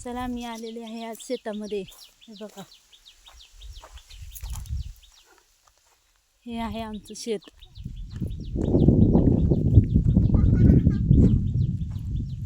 चला मी आलेले आहे आज शेतामध्ये. हे बघा, हे आहे आमचं शेत.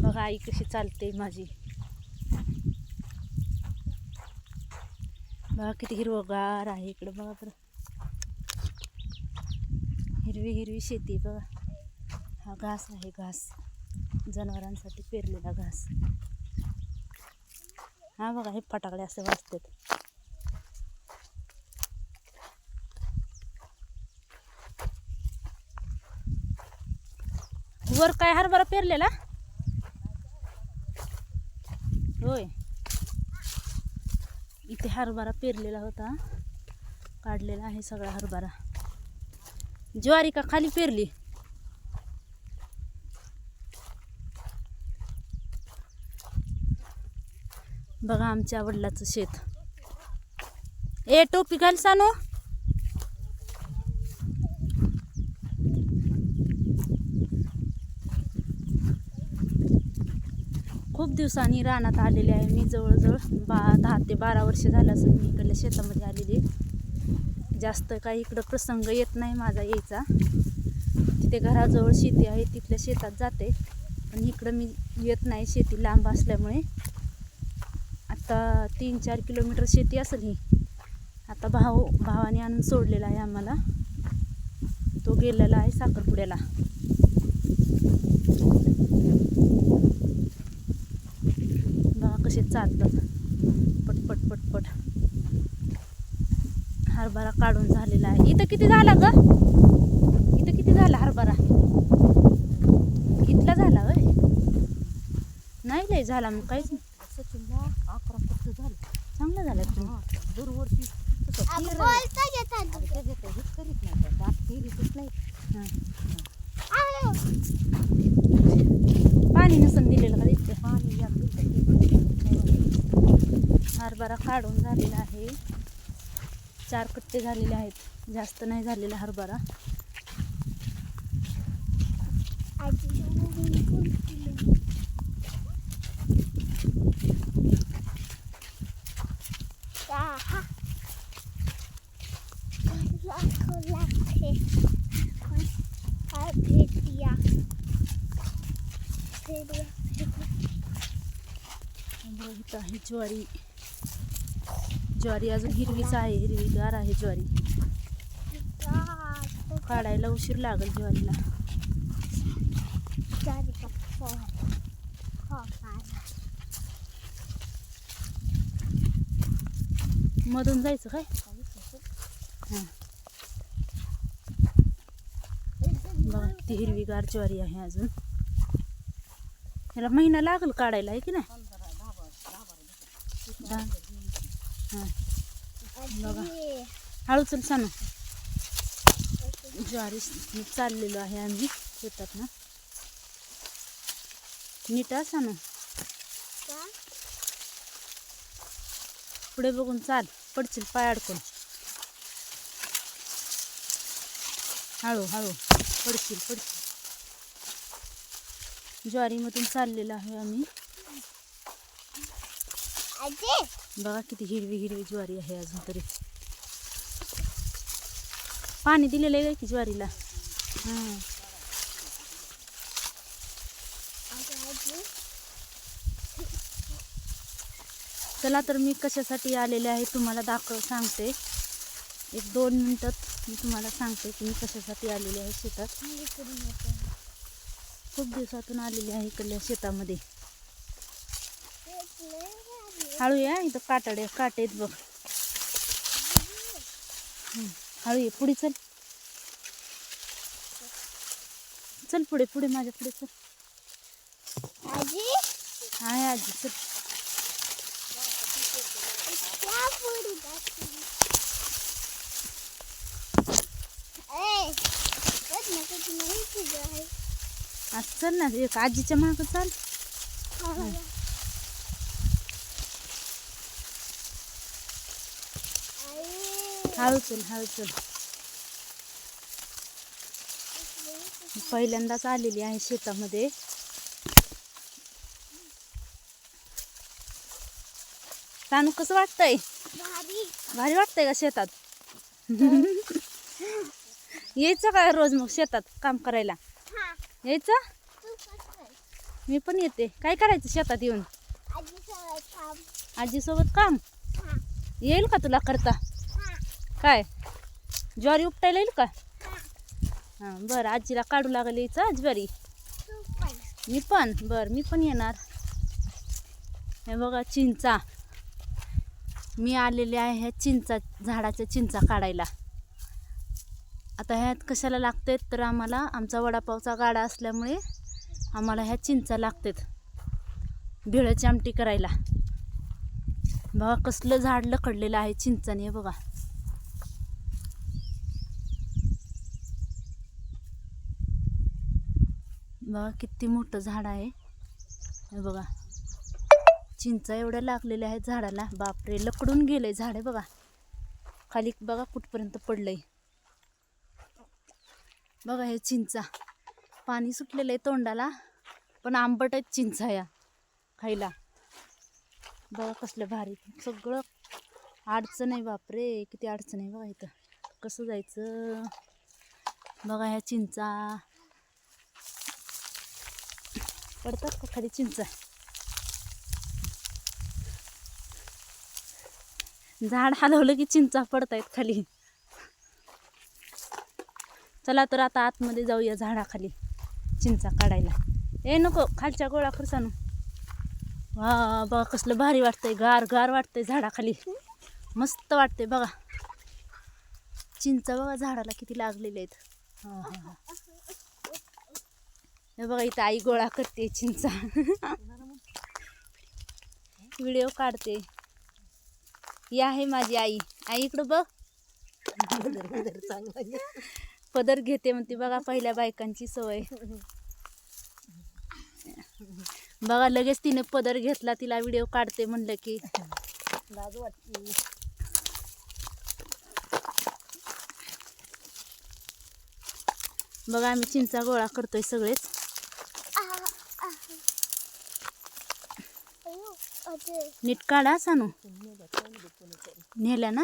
बघा आई कशी चालते माझी. बघा किती हिरवगार आहे इकडं. बघा बरं, हिरवी हिरवी शेती. बघा हा घास आहे, घास जनावरांसाठी पेरलेला घास. हा बघा, हे फटाकडे असे वाजतात. वर काय हरभरा पेरलेला होय. इथे हरभरा पेरलेला होता, काढलेला आहे सगळा हरभरा. ज्वारी का खाली पेरली? बघा आमच्या वडिलाचं शेत. ए टोपी घाल सानू. खूप दिवसांनी रानात आलेले आहे मी. जवळजवळ 10 ते 12 वर्ष झालं असं मी इकडल्या शेतामध्ये आलेली. जास्त काही इकडं प्रसंग येत नाही माझा यायचा. तिथे घराजवळ शेती आहे, तिथल्या शेतात जाते, पण इकडं मी येत नाही, शेती लांब असल्यामुळे. आता 3-4 किलोमीटर शेती असेल ही. आता भावाने आणून सोडलेला आहे आम्हाला. तो गेलेला आहे साखरपुड्याला. बघा कसे चालतात, पटपट पटपट. हरभरा काढून झालेला आहे. इथं किती झाला ग? इथं किती झाला हरभरा? इथला झाला होय? नाही लय झाला मग काहीच नाही. 11 फक्त झालं. चांगला झाला तुम्ही. दरवर्षी पाणी नसून दिलेलं का इतकं? पाणी हरभरा काढून झालेला आहे. 4 कट्टे झालेले आहेत, जास्त नाही झालेला हरभरा. इथं आहे ज्वारी. ज्वारी अजून हिरवीच आहे, हिरवीगार आहे ज्वारी. काढायला उशीर लागेल ज्वारीला. मधून जायचं काय? हां बघा किती हिरवीगार ज्वारी आहे. अजून ह्याला महिना लागेल काढायला, आहे की नाही? हां बघा, हळू चल सांग. ज्वारी चाललेलो आहे आम्ही शेतात ना. नीट असा ना, पुढे बघून चाल, पडशील पाय अडकून. हळू हळू पडशील पडशील. ज्वारीमधून चाललेलं आहे आम्ही. बघा किती हिरवी हिरवी ज्वारी आहे अजून तरी. पाणी दिलेलं आहे की ज्वारीला? हां चला तर मी कशासाठी आलेले आहे तुम्हाला सांगते. 1-2 मिनिटात मी तुम्हाला सांगते की मी कशासाठी आलेले आहे शेतात. खूप दिवसातून आलेले आहे इकडल्या शेतामध्ये. हळू या, इथं काटे आहेत बघ. हळू ये, पुढे चल. चल पुढे पुढे, माझ्या पुढे चल. आहे आजी, चल. आज चल ना, एक आजीच्या मागं चाल. हळू चल हळू चल. पहिल्यांदाच आलेली आहे शेतामध्ये. सानू कसं वाटतंय? भारी वाटतंय का शेतात? यायचं का रोज मग शेतात काम करायला? यायचं? मी पण येते. काय करायचं शेतात येऊन? आजीसोबत काम? येईल का तुला करता? काय ज्वारी उपटायला येईल का? हां बरं, आजीला काढू लागेल यायचं ज्वारी. मी पण बरं, मी पण येणार. हे बघा चिंचा, मी आलेले आहे ह्या चिंचा झाडाच्या चिंचा काढायला. आता ह्यात कशाला लागतात तर आम्हाला आमचा वडापावचा गाडा असल्यामुळे आम्हाला ह्या चिंचा लागतात भेळची आमटी करायला. बघा कसलं झाड लकडलेलं आहे चिंचाने. बघा बघा किती मोठं झाड आहे. हे बघा चिंचा एवढ्या लागलेल्या आहेत झाडाला. बापरे, लकडून गेलंय झाड. आहे बघा खाली बघा कुठपर्यंत पडलंय. बघा हे चिंचा, पाणी सुटलेलं आहे तोंडाला, पण आंबट आहेत चिंचा या खायला. बघा कसलं भारी, सगळं अडचण आहे. बापरे किती अडचण आहे बघा इथं. कसं जायचं? बघा ह्या चिंचा पडतात का खाली चिंचा? झाड हलवलं की चिंचा पडतायत खाली. चला तर आता आतमध्ये जाऊया झाडाखाली चिंचा काढायला. ए नको, खालच्या गोळा खरसानो. वा बघा कसलं भारी वाटतंय, गार गार वाटतंय झाडाखाली, मस्त वाटतंय. बघा चिंचा बघा झाडाला किती लागलेले आहेत. हा हा हा, हे बघा इथं आई गोळा करते चिंचा. व्हिडिओ काढते. ही आहे माझी आई. आई इकडं बघ. पदर घेते म्हणते. बघा पहिल्या बायकांची सवय. बघा लगेच तिने पदर घेतला, तिला व्हिडिओ काढते म्हणलं की लाज वाटते. बघा आम्ही चिंचा गोळा करतोय सगळेच. नीट काढा सानू. नेल्या ना?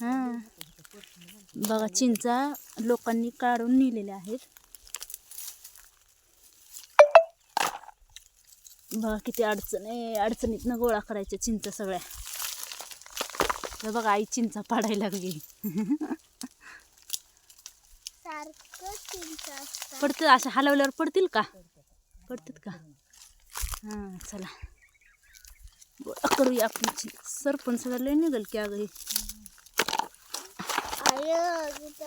हां बघा चिंचा लोकांनी काढून नेलेल्या आहेत. बघा किती अडचण आहे, अडचणीतनं गोळा करायच्या चिंचा सगळ्या. तर बघा आई चिंचा पाडायला लागली. पडतील अशा हलवल्यावर पडतील का? पडतील का? हां चला गोळा करूया आपण. सरपण सगळं लय निघल की अगं.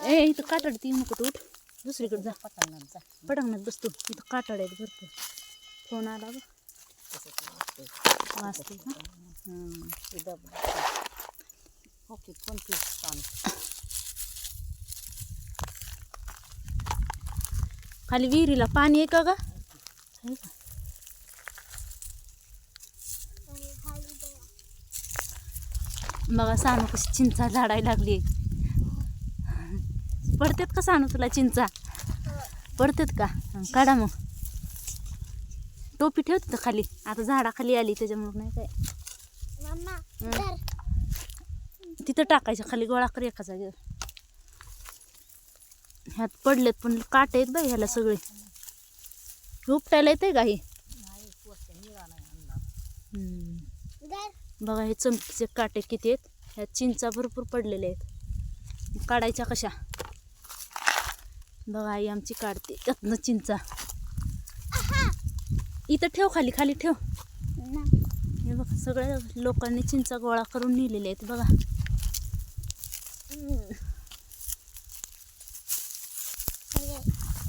ए इथं काटाड ती नको तू, उठ दुसरीकडे जा. पटांगणात बसतो, इथं काटाड आहेत भरपूर. फोन आला बघ वाजते का? खाली विहिरीला पाणी आहे का ग? बघा सानू कशी चिंचा झाडायला लागली. पडतेत का सानू तुला चिंचा? पडतेत का? काढा मग. टोपी ठेवते तर खाली, आता झाडाखाली आली त्याच्यामुळे नाही काय. तिथं टाकायचं खाली, गोळा कर एका जागेवर. ह्यात पडलेत पण काटे आहेत बाई ह्याला सगळे. उपटायला येते का हे? बघा हे चमकीचे काटे किती आहेत. ह्यात चिंचा भरपूर पडलेले आहेत. काढायच्या कशा? बघा आई आमची काढते त्यातनं चिंचा. इथं ठेव खाली, खाली ठेव. हे बघा सगळ्या लोकांनी चिंचा गोळा करून नेलेले आहेत. बघा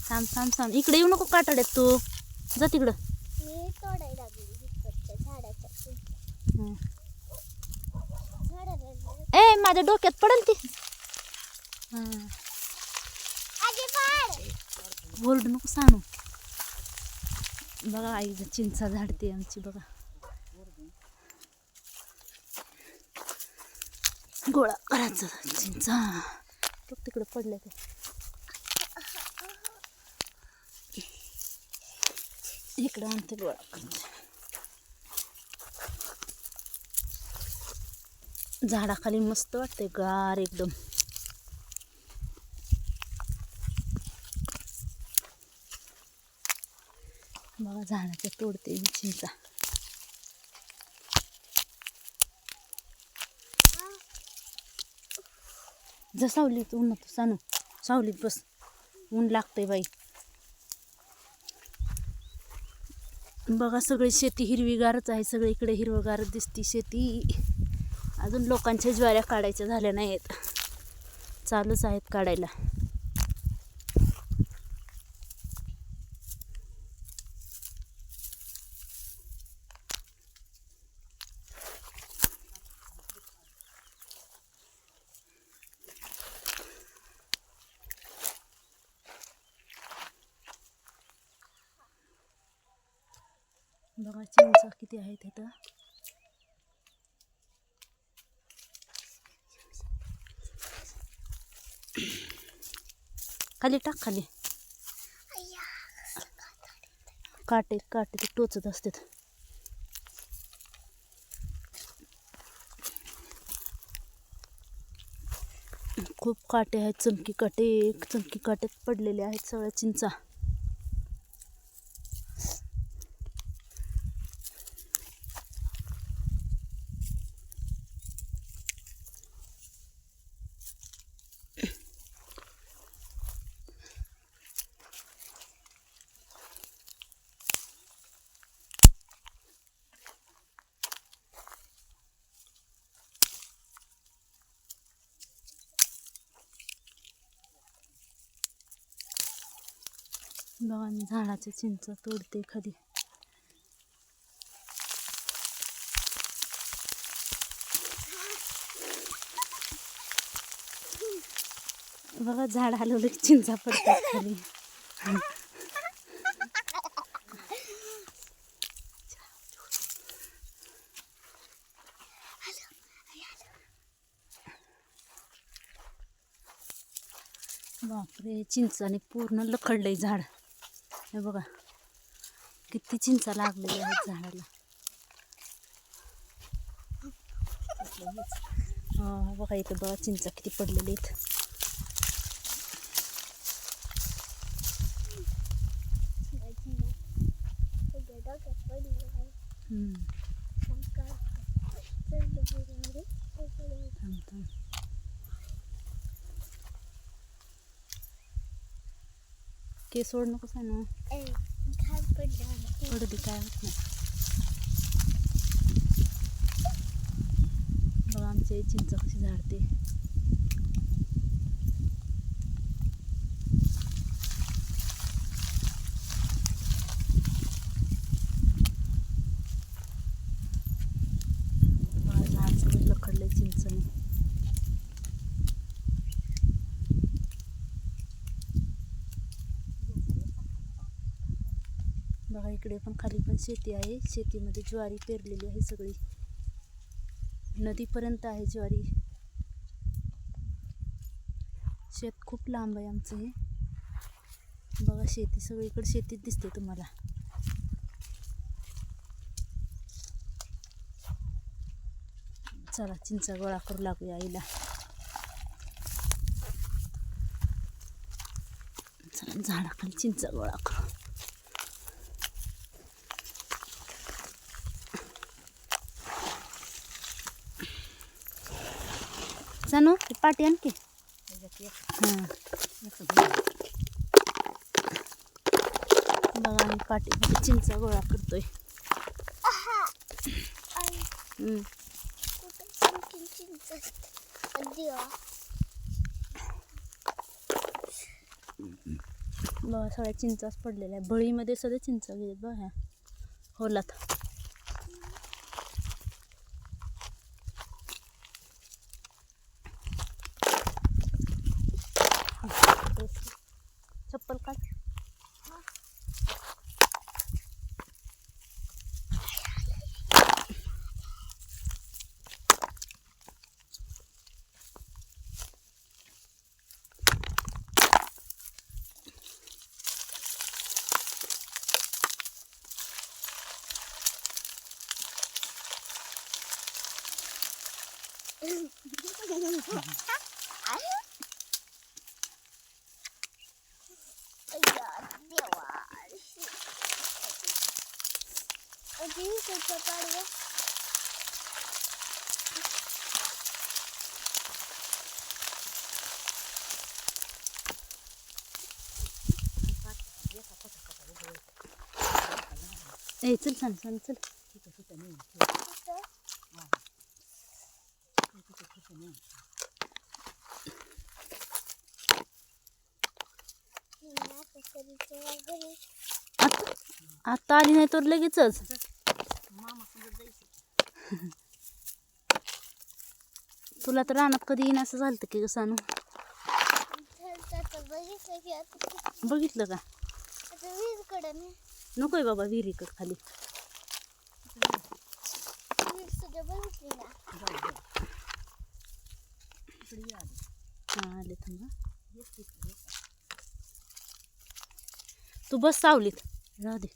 थांब थांब थांब, इकडे येऊ नको काटाड्यात तू. जा तिकडं. ए माझ्या डोक्यात पडेल ती. बोलू नको सांगू. बघा आई चिंचा झाडते आमची. बघा गोळा करायचं चिंचा. तिकडे पडलं ते. इकडं आणते गोळा करायचं. झाडाखाली मस्त वाटते, गार एकदम. बघा झाडाच्या तोडते मी चिंचा. जा सावलीत, ऊन तू सानू सावलीत बस, ऊन लागतंय बाई. बघा सगळी शेती हिरवीगारच आहे, सगळी इकडे हिरवगारच दिसती शेती. अजून लोकांच्या ज्वाऱ्या काढायच्या झाल्या नाहीत, चालूच आहेत काढायला. बघा चिंचा किती आहेत इथं. खाली टाक, खाली. काटे काटे ते टोचत असतात. खूप काटे आहेत, चमकी काट्यात पडलेले आहेत सगळ्या चिंचा. बघा मी झाडाच्या चिंचा तोडते खाली. बघा झाड हलवलं की चिंचा पडतात खाली. बापरे, चिंचाने पूर्ण लखडलंय झाड. हे बघा किती चिंचा लागलेल्या आहेत झाडाला. बघा इथं बघा चिंचा किती पडलेले आहेत. केस सोड नको सांग, पडू दे, काय होत नाही. बघा आमच्या चिंचा कशी झाडते. बघा झाड सगळं लखडलंय चिंचाने. बघा इकडे पण खाली पण शेती आहे, शेतीमध्ये ज्वारी पेरलेली आहे सगळी, नदीपर्यंत आहे ज्वारी. शेत खूप लांब आहे आमचं हे. बघा शेती सगळीकडे शेतीच दिसते तुम्हाला. चला चिंचा गोळा करू लागूया आईला. चला झाडाखाली चिंचा गोळा करू. जाणू ती पाटी आणखी. हां बघा आम्ही पाटीमध्ये चिंचा गोळा करतोय. बघा सगळ्या चिंचाच पडलेल्या आहे, बळीमध्ये सगळ्या चिंचा गेलेत बघा ह्या होलात. चप्पल काढ. ए चल सांग सांग चल. आता आली नाही तर लगेचच. तुला तर रानात कधी येईन असं झालं की सानू. बघितलं का? नकोय बाबा विहिरीकड खाली. हा आले थांबा. तू बस सावलीत राहू दे.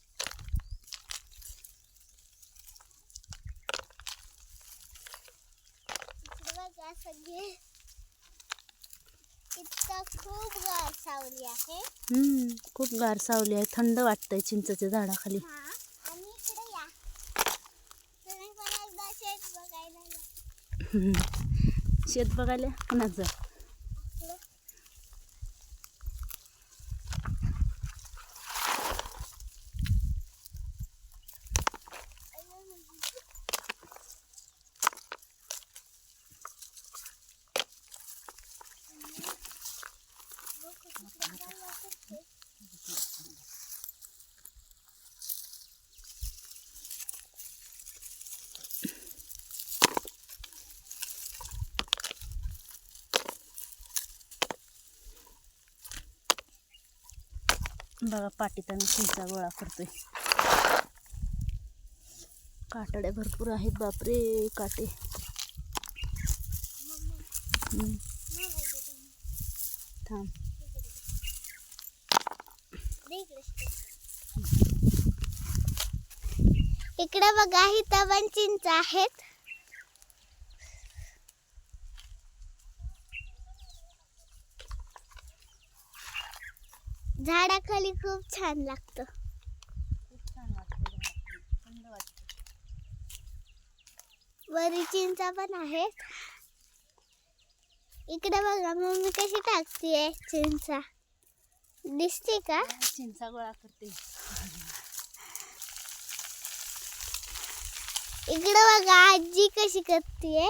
खूप गार सावली आहे. खूप गार सावली आहे. थंड वाटतंय चिंचेच्या झाडाखाली. आणि इकडे या. तुम्ही पण एकदा शेत बघायला या. शेत बघायला कुणाचं? बघा पाटीत आम्ही चिंचा गोळा करतोय. काटड्या भरपूर आहेत. बापरे काटे. थांब. इकडे बघा इथं पण चिंच आहेत. झाडाखाली खूप छान लागतं. वरी चिंचा पण आहेत. इकडे बघा मम्मी कशी टाकतीये चिंचा. दिसते का? चिंचा गोळा करते. इकडे बघा आजी कशी करतीये.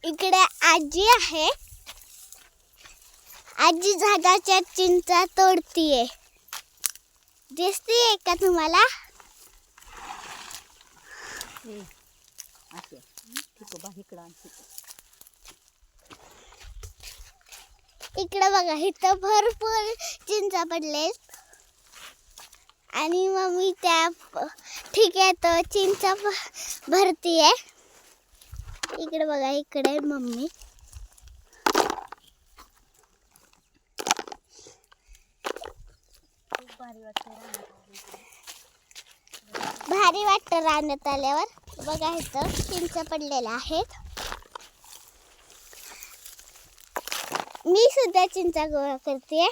इकडे आजी आहे. आजी झाडाच्या चिंचा तोडतीये. दिसतीये का तुम्हाला? इकडे बघा इथं भरपूर चिंचा पडलेत आणि मम्मी त्या ठीक आहे तर चिंचा भरतीये. इकडे बघा इकडे मम्मी. भारी वाटतं रानात आल्यावर. बघा इथं चिंचा पडलेल्या आहेत. मी सुद्धा चिंचा गोळा करते.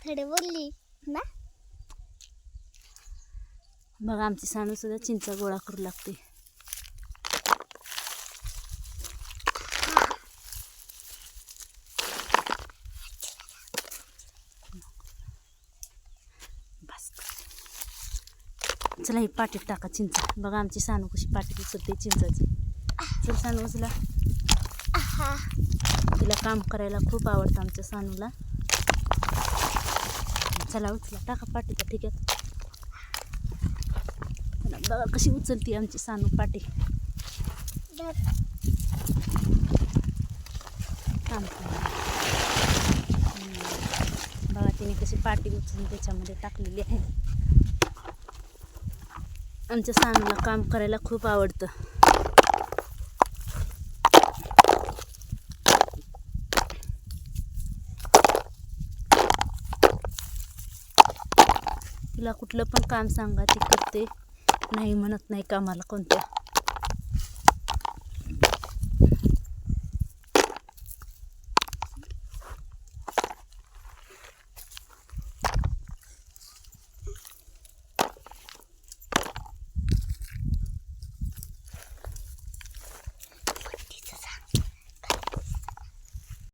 थोडे बोलली ना. बघा आमची सानू सुद्धा चिंचा गोळा करू लागते. बस चला ही पाटीत टाका चिंचा. बघा आमची सानू कशी पाटीत उचलते चिंचाची. चल सानू उचला. तिला काम करायला खूप आवडतं आमच्या सानूला. चला उचला टाका पाटीचा. ठीक आहे. बघा कशी उचलती आमची सानू पाटी. बघा तिने कशी पाटी उचलून त्याच्यामध्ये टाकलेली आहे. आमच्या सानूला काम करायला खूप आवडतं. तिला कुठलं पण काम सांगा ती करते, नाही म्हणत नाही कामाला कोणत्या.